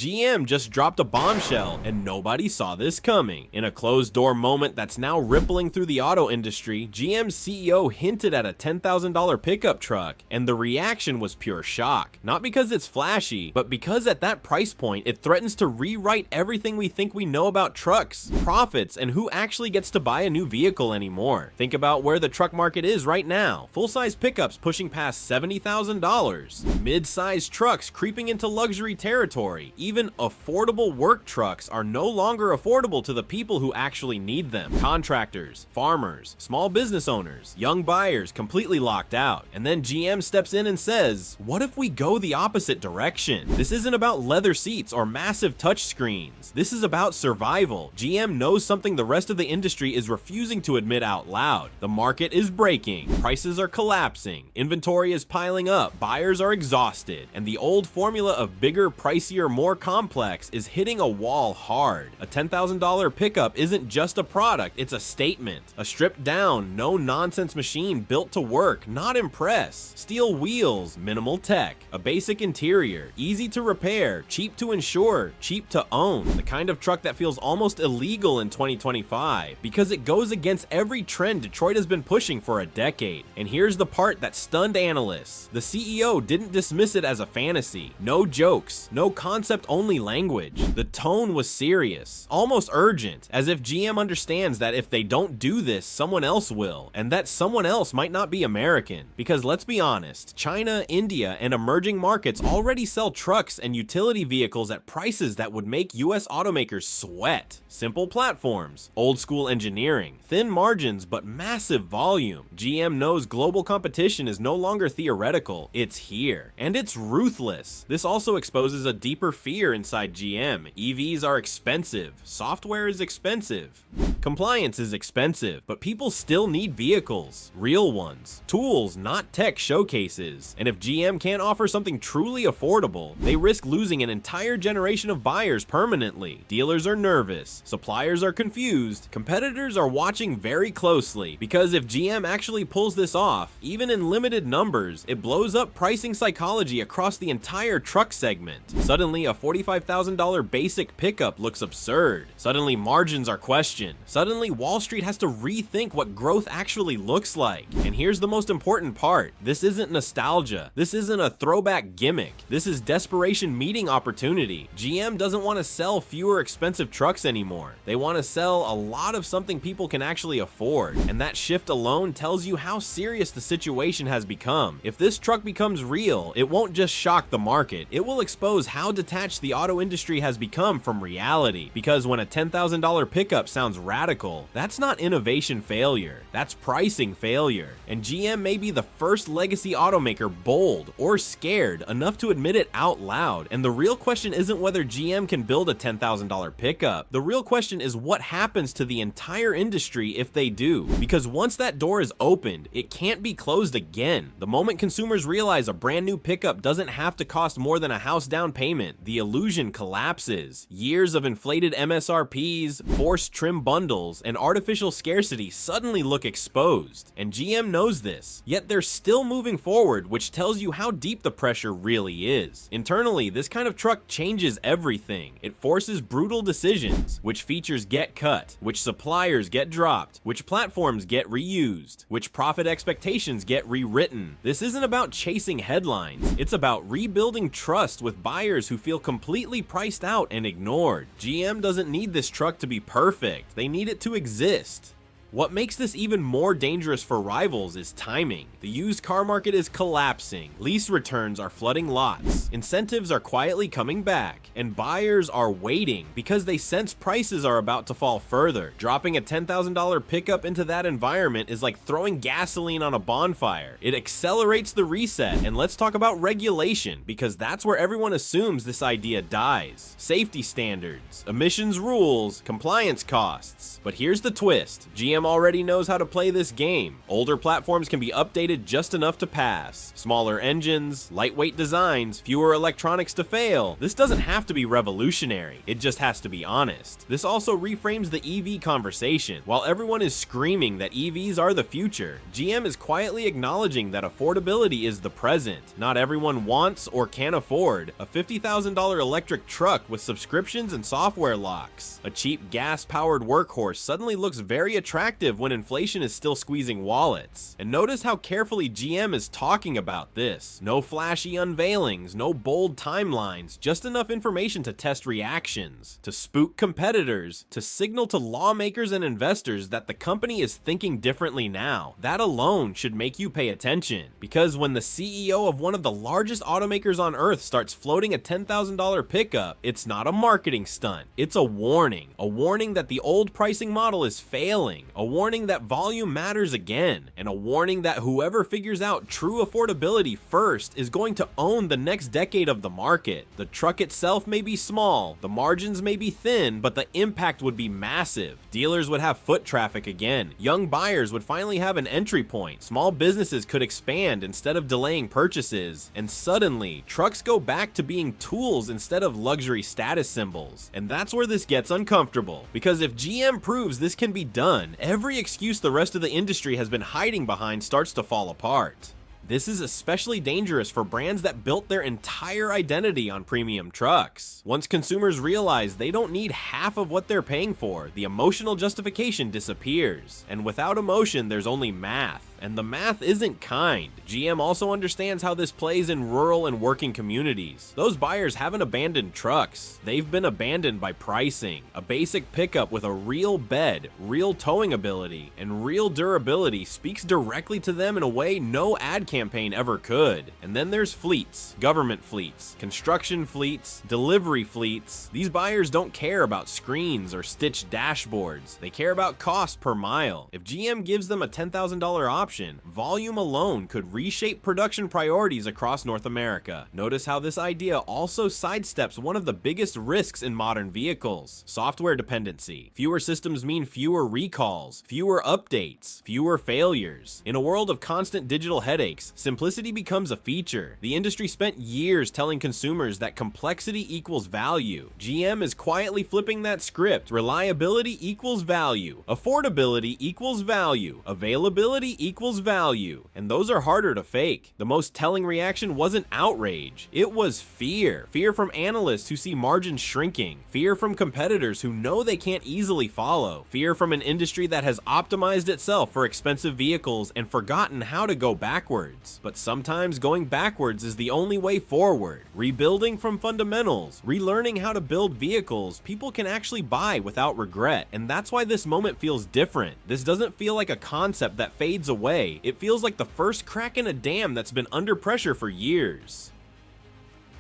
GM just dropped a bombshell, and nobody saw this coming. In a closed-door moment that's now rippling through the auto industry, GM's CEO hinted at a $10,000 pickup truck, and the reaction was pure shock. Not because it's flashy, but because at that price point, it threatens to rewrite everything we think we know about trucks, profits, and who actually gets to buy a new vehicle anymore. Think about where the truck market is right now. Full-size pickups pushing past $70,000. Mid-size trucks creeping into luxury territory. Even affordable work trucks are no longer affordable to the people who actually need them. Contractors, farmers, small business owners, young buyers completely locked out. And then GM steps in and says, what if we go the opposite direction? This isn't about leather seats or massive touch screens. This is about survival. GM knows something the rest of the industry is refusing to admit out loud. The market is breaking, prices are collapsing, inventory is piling up, buyers are exhausted, and the old formula of bigger, pricier, more complex is hitting a wall hard. A $10,000 pickup isn't just a product, it's a statement. A stripped down, no-nonsense machine built to work, not impress. Steel wheels, minimal tech, a basic interior, easy to repair, cheap to insure, cheap to own. The kind of truck that feels almost illegal in 2025 because it goes against every trend Detroit has been pushing for a decade. And here's the part that stunned analysts. The CEO didn't dismiss it as a fantasy. No jokes, no concept-only language. The tone was serious, almost urgent, as if GM understands that if they don't do this, someone else will, and that someone else might not be American. Because let's be honest, China, India, and emerging markets already sell trucks and utility vehicles at prices that would make US automakers sweat. Simple platforms, old school engineering, thin margins, but massive volume. GM knows global competition is no longer theoretical, it's here. And it's ruthless. This also exposes a deeper fear inside GM. EVs are expensive, software is expensive, compliance is expensive, but people still need vehicles, real ones, tools, not tech showcases. And if GM can't offer something truly affordable, they risk losing an entire generation of buyers permanently. Dealers are nervous, suppliers are confused, competitors are watching very closely, because if GM actually pulls this off, even in limited numbers, it blows up pricing psychology across the entire truck segment. Suddenly, a $45,000 basic pickup looks absurd. Suddenly, margins are questioned. Suddenly, Wall Street has to rethink what growth actually looks like. And here's the most important part. This isn't nostalgia. This isn't a throwback gimmick. This is desperation meeting opportunity. GM doesn't want to sell fewer expensive trucks anymore. They want to sell a lot of something people can actually afford. And that shift alone tells you how serious the situation has become. If this truck becomes real, it won't just shock the market. It will expose how detached the auto industry has become from reality. Because when a $10,000 pickup sounds radical, that's not innovation failure. That's pricing failure. And GM may be the first legacy automaker bold or scared enough to admit it out loud. And the real question isn't whether GM can build a $10,000 pickup. The real question is what happens to the entire industry if they do. Because once that door is opened, it can't be closed again. The moment consumers realize a brand new pickup doesn't have to cost more than a house down payment, the illusion collapses. Years of inflated MSRPs, forced trim bundles, and artificial scarcity suddenly look exposed. And GM knows this, yet they're still moving forward, which tells you how deep the pressure really is. Internally, this kind of truck changes everything. It forces brutal decisions. Which features get cut, which suppliers get dropped, which platforms get reused, which profit expectations get rewritten. This isn't about chasing headlines. It's about rebuilding trust with buyers who feel completely priced out and ignored. GM doesn't need this truck to be perfect. They need it to exist. What makes this even more dangerous for rivals is timing. The used car market is collapsing, lease returns are flooding lots, incentives are quietly coming back, and buyers are waiting because they sense prices are about to fall further. Dropping a $10,000 pickup into that environment is like throwing gasoline on a bonfire. It accelerates the reset, and let's talk about regulation, because that's where everyone assumes this idea dies. Safety standards, emissions rules, compliance costs. But here's the twist. GM GM already knows how to play this game. Older platforms can be updated just enough to pass. Smaller engines, lightweight designs, fewer electronics to fail. This doesn't have to be revolutionary, it just has to be honest. This also reframes the EV conversation. While everyone is screaming that EVs are the future, GM is quietly acknowledging that affordability is the present. Not everyone wants or can afford a $50,000 electric truck with subscriptions and software locks. A cheap gas-powered workhorse suddenly looks very attractive when inflation is still squeezing wallets. And notice how carefully GM is talking about this. No flashy unveilings, no bold timelines, just enough information to test reactions, to spook competitors, to signal to lawmakers and investors that the company is thinking differently now. That alone should make you pay attention, because when the CEO of one of the largest automakers on earth starts floating a $10,000 pickup, it's not a marketing stunt, it's a warning that the old pricing model is failing, a warning that volume matters again, and a warning that whoever figures out true affordability first is going to own the next decade of the market. The truck itself may be small, the margins may be thin, but the impact would be massive. Dealers would have foot traffic again, young buyers would finally have an entry point, small businesses could expand instead of delaying purchases, and suddenly, trucks go back to being tools instead of luxury status symbols. And that's where this gets uncomfortable, because if GM proves this can be done, every excuse the rest of the industry has been hiding behind starts to fall apart. This is especially dangerous for brands that built their entire identity on premium trucks. Once consumers realize they don't need half of what they're paying for, the emotional justification disappears. And without emotion, there's only math. And the math isn't kind. GM also understands how this plays in rural and working communities. Those buyers haven't abandoned trucks. They've been abandoned by pricing. A basic pickup with a real bed, real towing ability, and real durability speaks directly to them in a way no ad campaign ever could. And then there's fleets, government fleets, construction fleets, delivery fleets. These buyers don't care about screens or stitched dashboards. They care about cost per mile. If GM gives them a $10,000 option, volume alone could reshape production priorities across North America. Notice how this idea also sidesteps one of the biggest risks in modern vehicles: software dependency. Fewer systems mean fewer recalls, fewer updates, fewer failures. In a world of constant digital headaches, simplicity becomes a feature. The industry spent years telling consumers that complexity equals value. GM is quietly flipping that script. Reliability equals value. Affordability equals value. Availability equals value, and those are harder to fake. The most telling reaction wasn't outrage, it was fear. Fear from analysts who see margins shrinking, fear from competitors who know they can't easily follow, fear from an industry that has optimized itself for expensive vehicles and forgotten how to go backwards. But sometimes going backwards is the only way forward. Rebuilding from fundamentals, relearning how to build vehicles people can actually buy without regret, and that's why this moment feels different. This doesn't feel like a concept that fades away. It feels like the first crack in a dam that's been under pressure for years.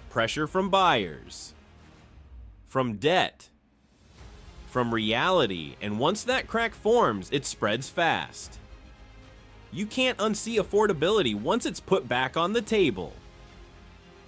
Pressure from buyers, from debt, from reality, and once that crack forms, it spreads fast. You can't unsee affordability once it's put back on the table.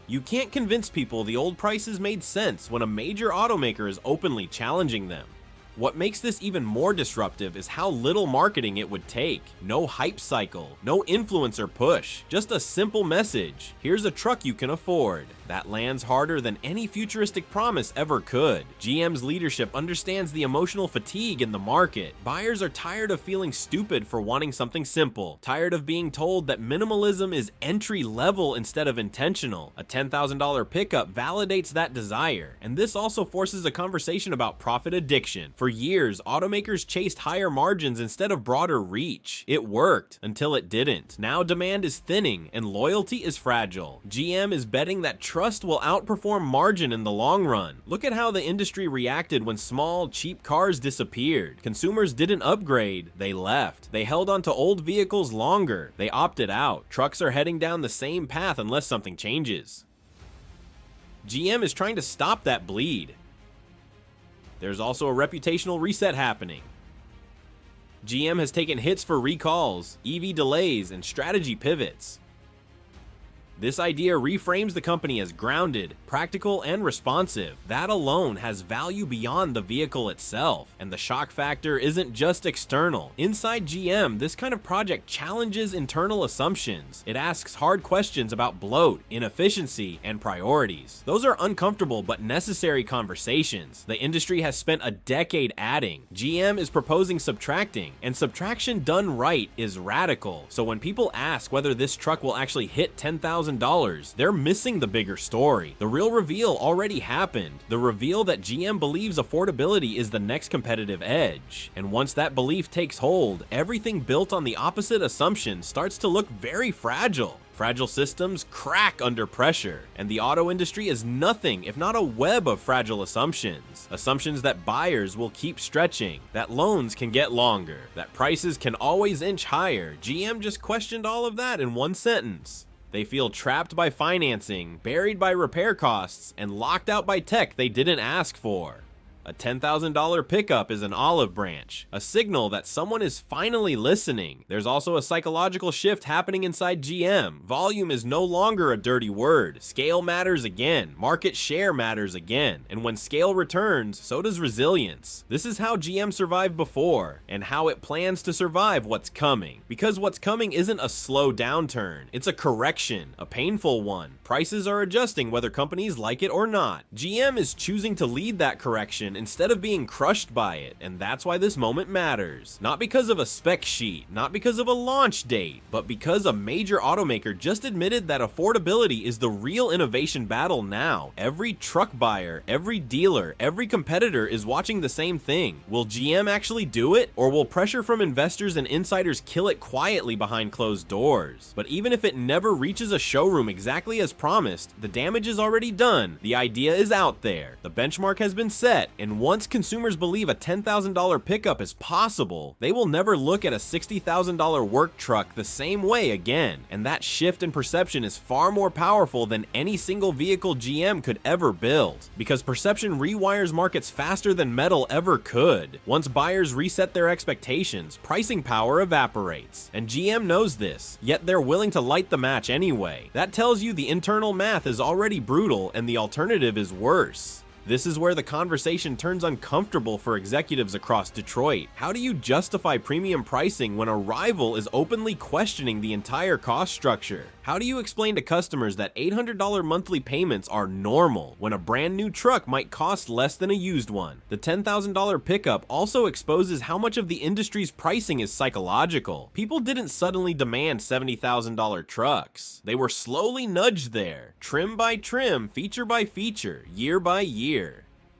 You can't convince people the old prices made sense when a major automaker is openly challenging them. What makes this even more disruptive is how little marketing it would take. No hype cycle, no influencer push, just a simple message: here's a truck you can afford. That lands harder than any futuristic promise ever could. GM's leadership understands the emotional fatigue in the market. Buyers are tired of feeling stupid for wanting something simple, tired of being told that minimalism is entry level instead of intentional. A $10,000 pickup validates that desire, and this also forces a conversation about profit addiction. For years, automakers chased higher margins instead of broader reach. It worked until it didn't. Now demand is thinning and loyalty is fragile. GM is betting that trust will outperform margin in the long run. Look at how the industry reacted when small, cheap cars disappeared. Consumers didn't upgrade, they left. They held onto old vehicles longer, they opted out. Trucks are heading down the same path unless something changes. GM is trying to stop that bleed. There's also a reputational reset happening. GM has taken hits for recalls, EV delays, and strategy pivots. This idea reframes the company as grounded, practical, and responsive. That alone has value beyond the vehicle itself, and the shock factor isn't just external. Inside GM, this kind of project challenges internal assumptions. It asks hard questions about bloat, inefficiency, and priorities. Those are uncomfortable but necessary conversations. The industry has spent a decade adding. GM is proposing subtracting, and subtraction done right is radical. So when people ask whether this truck will actually hit $10,000, they're missing the bigger story. The real reveal already happened. The reveal that GM believes affordability is the next competitive edge. And once that belief takes hold, everything built on the opposite assumption starts to look very fragile. Fragile systems crack under pressure, and the auto industry is nothing if not a web of fragile assumptions. Assumptions that buyers will keep stretching, that loans can get longer, that prices can always inch higher. GM just questioned all of that in one sentence. They feel trapped by financing, buried by repair costs, and locked out by tech they didn't ask for. A $10,000 pickup is an olive branch, a signal that someone is finally listening. There's also a psychological shift happening inside GM. Volume is no longer a dirty word. Scale matters again. Market share matters again. And when scale returns, so does resilience. This is how GM survived before, and how it plans to survive what's coming. Because what's coming isn't a slow downturn. It's a correction, a painful one. Prices are adjusting whether companies like it or not. GM is choosing to lead that correction instead of being crushed by it, and that's why this moment matters. Not because of a spec sheet, not because of a launch date, but because a major automaker just admitted that affordability is the real innovation battle now. Every truck buyer, every dealer, every competitor is watching the same thing. Will GM actually do it, or will pressure from investors and insiders kill it quietly behind closed doors? But even if it never reaches a showroom exactly as promised, the damage is already done. The idea is out there. The benchmark has been set, and once consumers believe a $10,000 pickup is possible, they will never look at a $60,000 work truck the same way again. And that shift in perception is far more powerful than any single vehicle GM could ever build, because perception rewires markets faster than metal ever could. Once buyers reset their expectations, pricing power evaporates. And GM knows this, yet they're willing to light the match anyway. That tells you the internal math is already brutal and the alternative is worse. This is where the conversation turns uncomfortable for executives across Detroit. How do you justify premium pricing when a rival is openly questioning the entire cost structure? How do you explain to customers that $800 monthly payments are normal when a brand new truck might cost less than a used one? The $10,000 pickup also exposes how much of the industry's pricing is psychological. People didn't suddenly demand $70,000 trucks. They were slowly nudged there, trim by trim, feature by feature, year by year.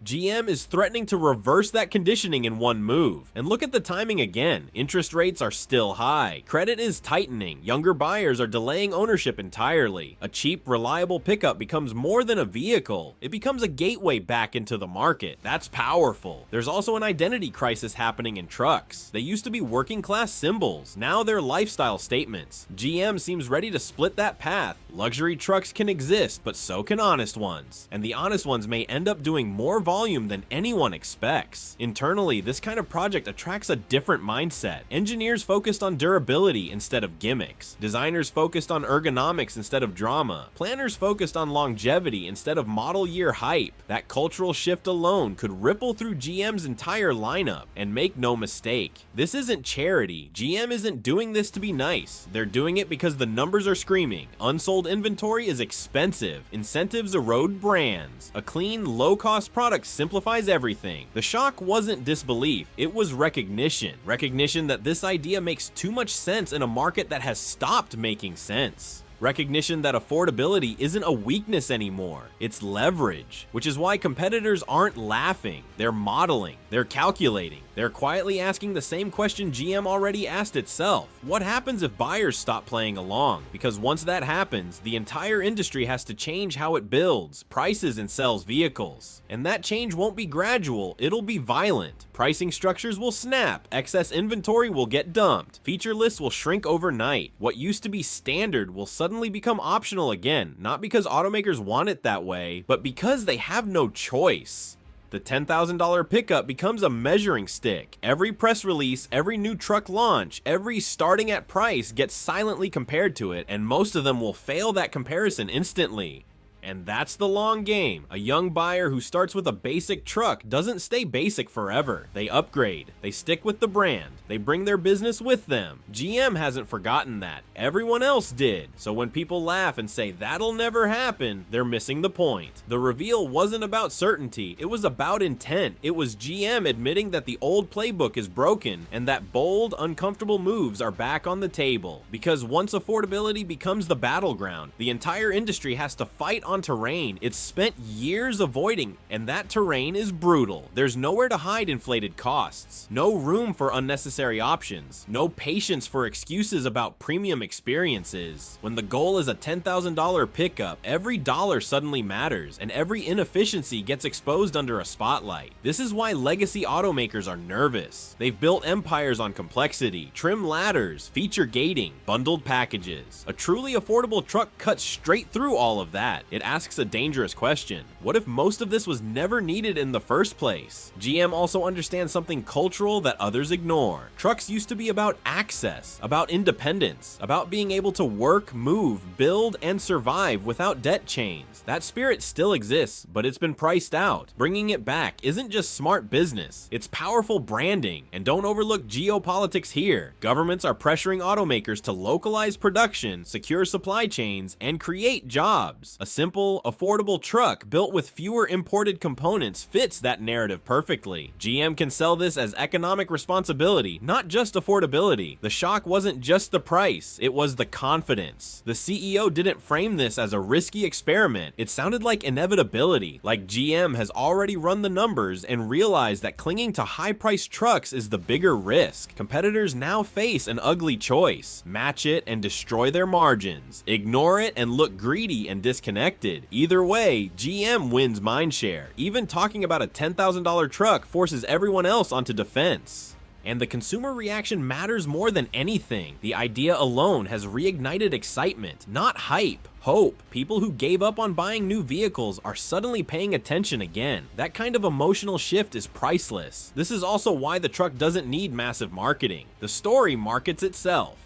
GM is threatening to reverse that conditioning in one move. And look at the timing again. Interest rates are still high. Credit is tightening. Younger buyers are delaying ownership entirely. A cheap, reliable pickup becomes more than a vehicle. It becomes a gateway back into the market. That's powerful. There's also an identity crisis happening in trucks. They used to be working class symbols. Now they're lifestyle statements. GM seems ready to split that path. Luxury trucks can exist, but so can honest ones. And the honest ones may end up doing more volume than anyone expects. Internally, this kind of project attracts a different mindset. Engineers focused on durability instead of gimmicks. Designers focused on ergonomics instead of drama. Planners focused on longevity instead of model year hype. That cultural shift alone could ripple through GM's entire lineup. And make no mistake, this isn't charity. GM isn't doing this to be nice. They're doing it because the numbers are screaming. Unsold inventory is expensive. Incentives erode brands. A clean, low-cost product simplifies everything. The shock wasn't disbelief, it was recognition. Recognition that this idea makes too much sense in a market that has stopped making sense. Recognition that affordability isn't a weakness anymore, it's leverage, which is why competitors aren't laughing, they're modeling, they're calculating, they're quietly asking the same question GM already asked itself. What happens if buyers stop playing along? Because once that happens, the entire industry has to change how it builds, prices, and sells vehicles. And that change won't be gradual, it'll be violent. Pricing structures will snap, excess inventory will get dumped, feature lists will shrink overnight. What used to be standard will suddenly become optional again, not because automakers want it that way, but because they have no choice. The $10,000 pickup becomes a measuring stick. Every press release, every new truck launch, every starting at price gets silently compared to it, and most of them will fail that comparison instantly. And that's the long game. A young buyer who starts with a basic truck doesn't stay basic forever. They upgrade. They stick with the brand. They bring their business with them. GM hasn't forgotten that. Everyone else did. So when people laugh and say that'll never happen, they're missing the point. The reveal wasn't about certainty. It was about intent. It was GM admitting that the old playbook is broken and that bold, uncomfortable moves are back on the table. Because once affordability becomes the battleground, the entire industry has to fight on terrain it's spent years avoiding, and that terrain is brutal. There's nowhere to hide inflated costs, no room for unnecessary options, no patience for excuses about premium experiences. When the goal is a $10,000 pickup, every dollar suddenly matters, and every inefficiency gets exposed under a spotlight. This is why legacy automakers are nervous. They've built empires on complexity, trim ladders, feature gating, bundled packages. A truly affordable truck cuts straight through all of that. It asks a dangerous question. What if most of this was never needed in the first place? GM also understands something cultural that others ignore. Trucks used to be about access, about independence, about being able to work, move, build, and survive without debt chains. That spirit still exists, but it's been priced out. Bringing it back isn't just smart business, it's powerful branding. And don't overlook geopolitics here. Governments are pressuring automakers to localize production, secure supply chains, and create jobs. A simple, affordable truck built with fewer imported components fits that narrative perfectly. GM can sell this as economic responsibility, not just affordability. The shock wasn't just the price, it was the confidence. The CEO didn't frame this as a risky experiment. It sounded like inevitability, like GM has already run the numbers and realized that clinging to high-priced trucks is the bigger risk. Competitors now face an ugly choice: match it and destroy their margins, ignore it and look greedy and disconnected. Either way, GM wins mindshare. Even talking about a $10,000 truck forces everyone else onto defense. And the consumer reaction matters more than anything. The idea alone has reignited excitement, not hype. Hope. People who gave up on buying new vehicles are suddenly paying attention again. That kind of emotional shift is priceless. This is also why the truck doesn't need massive marketing. The story markets itself.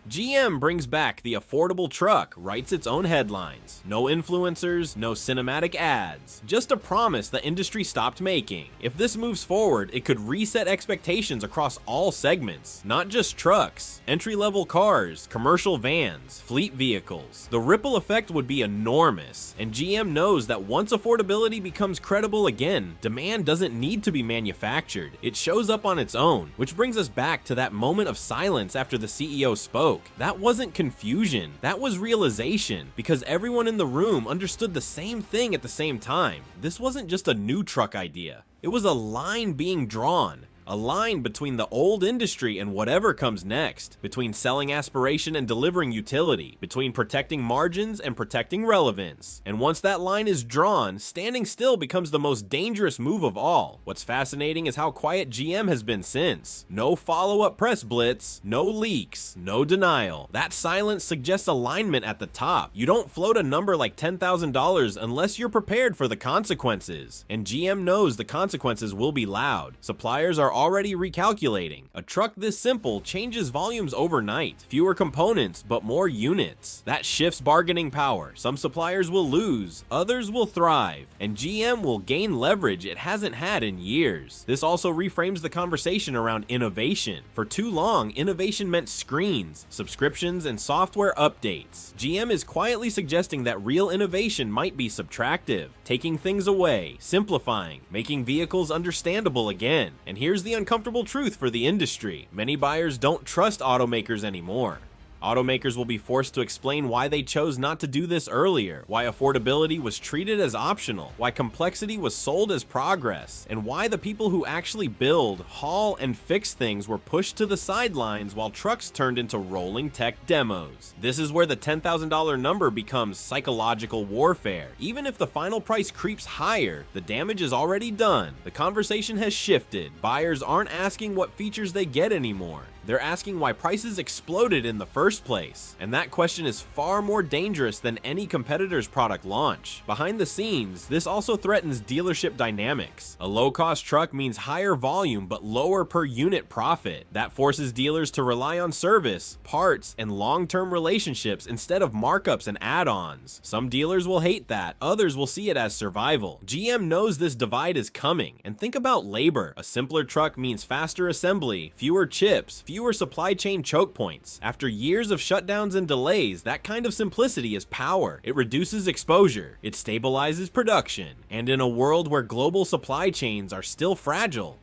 GM brings back the affordable truck, writes its own headlines. No influencers, no cinematic ads, just a promise the industry stopped making. If this moves forward, it could reset expectations across all segments, not just trucks, entry-level cars, commercial vans, fleet vehicles. The ripple effect would be enormous, and GM knows that once affordability becomes credible again, demand doesn't need to be manufactured. It shows up on its own, which brings us back to that moment of silence after the CEO spoke. That wasn't confusion, that was realization, because everyone in the room understood the same thing at the same time. This wasn't just a new truck idea, it was a line being drawn. A line between the old industry and whatever comes next, between selling aspiration and delivering utility, between protecting margins and protecting relevance. And once that line is drawn, standing still becomes the most dangerous move of all. What's fascinating is how quiet GM has been since. No follow-up press blitz, no leaks, no denial. That silence suggests alignment at the top. You don't float a number like $10,000 unless you're prepared for the consequences. And GM knows the consequences will be loud. Suppliers are already recalculating. A truck this simple changes volumes overnight. Fewer components, but more units. That shifts bargaining power. Some suppliers will lose, others will thrive, and GM will gain leverage it hasn't had in years. This also reframes the conversation around innovation. For too long, innovation meant screens, subscriptions, and software updates. GM is quietly suggesting that real innovation might be subtractive, taking things away, simplifying, making vehicles understandable again. And here's the uncomfortable truth for the industry. Many buyers don't trust automakers anymore. Automakers will be forced to explain why they chose not to do this earlier, why affordability was treated as optional, why complexity was sold as progress, and why the people who actually build, haul, and fix things were pushed to the sidelines while trucks turned into rolling tech demos. This is where the $10,000 number becomes psychological warfare. Even if the final price creeps higher, the damage is already done. The conversation has shifted. Buyers aren't asking what features they get anymore. They're asking why prices exploded in the first place, and that question is far more dangerous than any competitor's product launch. Behind the scenes, this also threatens dealership dynamics. A low-cost truck means higher volume but lower per unit profit. That forces dealers to rely on service, parts, and long-term relationships instead of markups and add-ons. Some dealers will hate that, others will see it as survival. GM knows this divide is coming, and think about labor. A simpler truck means faster assembly, fewer chips, fewer supply chain choke points. After years of shutdowns and delays, that kind of simplicity is power. It reduces exposure, it stabilizes production, and in a world where global supply chains are still fragile,